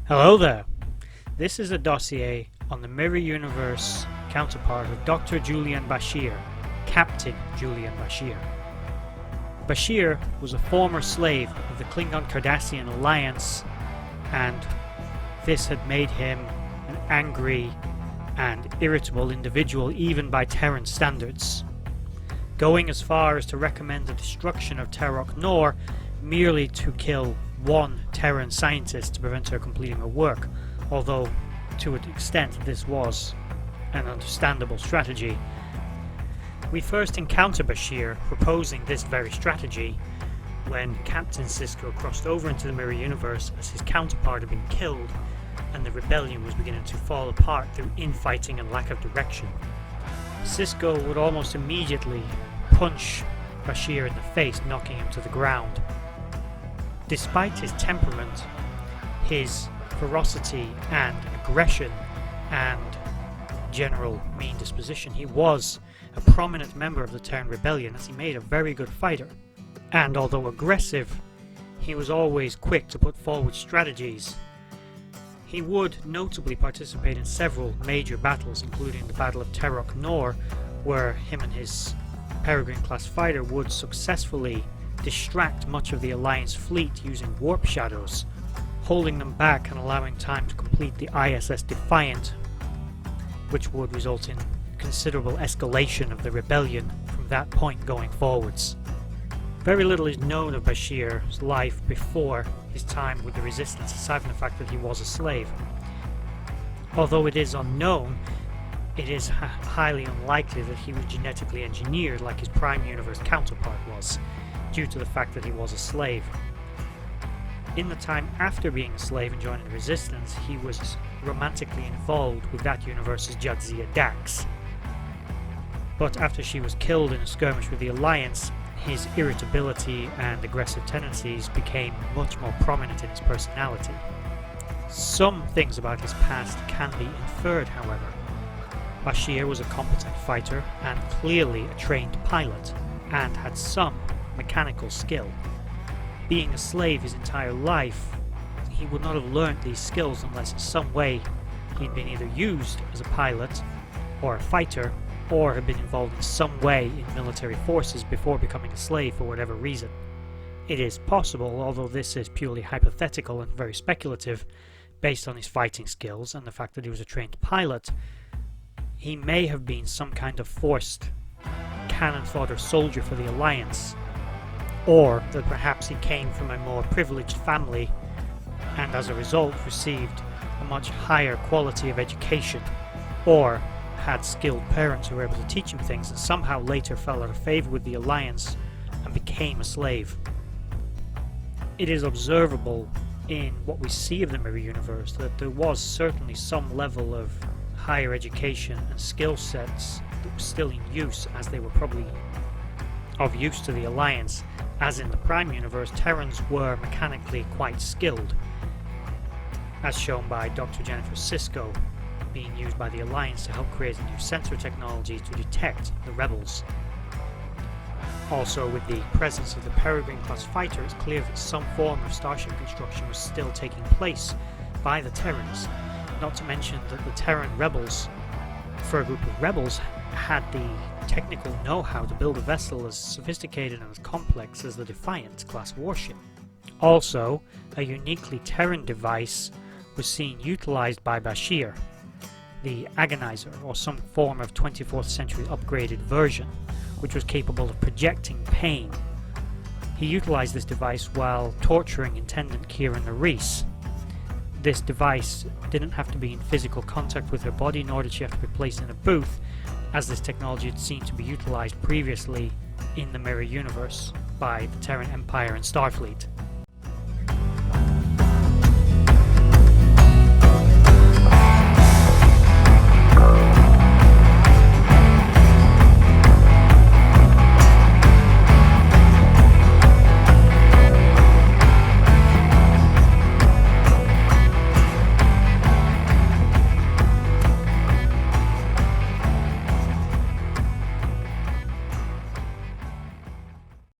Hello there! This is a dossier on the Mirror Universe counterpart of Dr. Julian Bashir, Captain Julian Bashir. Bashir was a former slave of the Klingon-Cardassian alliance, and this had made him an angry and irritable individual even by Terran standards, going as far as to recommend the destruction of Terok Nor merely to kill one Terran scientist to prevent her completing her work, although to an extent this was an understandable strategy. We first encounter Bashir proposing this very strategy when Captain Sisko crossed over into the Mirror Universe as his counterpart had been killed and the rebellion was beginning to fall apart through infighting and lack of direction. Sisko would almost immediately punch Bashir in the face, knocking him to the ground. Despite his temperament, his ferocity and aggression and general mean disposition, he was a prominent member of the Terran Rebellion as he made a very good fighter. And although aggressive, he was always quick to put forward strategies. He would notably participate in several major battles, including the Battle of Terok Nor, where him and his Peregrine-class fighter would successfully distract much of the Alliance fleet using warp shadows, holding them back and allowing time to complete the ISS Defiant, which would result in considerable escalation of the rebellion from that point going forwards. Very little is known of Bashir's life before his time with the Resistance, aside from the fact that he was a slave. Although it is unknown, it is highly unlikely that he was genetically engineered like his Prime Universe counterpart was, due to the fact that he was a slave. In the time after being a slave and joining the Resistance, he was romantically involved with that universe's Jadzia Dax. But after she was killed in a skirmish with the Alliance, his irritability and aggressive tendencies became much more prominent in his personality. Some things about his past can be inferred, however. Bashir was a competent fighter and clearly a trained pilot, and had some mechanical skill. Being a slave his entire life, he would not have learnt these skills unless in some way he'd been either used as a pilot or a fighter, or had been involved in some way in military forces before becoming a slave for whatever reason. It is possible, although this is purely hypothetical and very speculative, based on his fighting skills and the fact that he was a trained pilot, he may have been some kind of forced cannon fodder soldier for the Alliance, or that perhaps he came from a more privileged family and as a result received a much higher quality of education, or had skilled parents who were able to teach him things and somehow later fell out of favour with the Alliance and became a slave. It is observable in what we see of the Mirror Universe that there was certainly some level of higher education and skill sets that were still in use, as they were probably of use to the Alliance, as in the Prime Universe, Terrans were mechanically quite skilled, as shown by Dr. Jennifer Sisko being used by the Alliance to help create a new sensor technology to detect the rebels. Also, with the presence of the Peregrine-class fighter, it's clear that some form of starship construction was still taking place by the Terrans, not to mention that the Terran rebels, for a group of rebels, had the technical know-how to build a vessel as sophisticated and as complex as the Defiant class warship. Also, a uniquely Terran device was seen utilized by Bashir, the Agonizer, or some form of 24th century upgraded version, which was capable of projecting pain. He utilized this device while torturing Intendant Kira Nerys. This device didn't have to be in physical contact with her body, nor did she have to be placed in a booth, as this technology had seemed to be utilized previously in the Mirror Universe by the Terran Empire and Starfleet.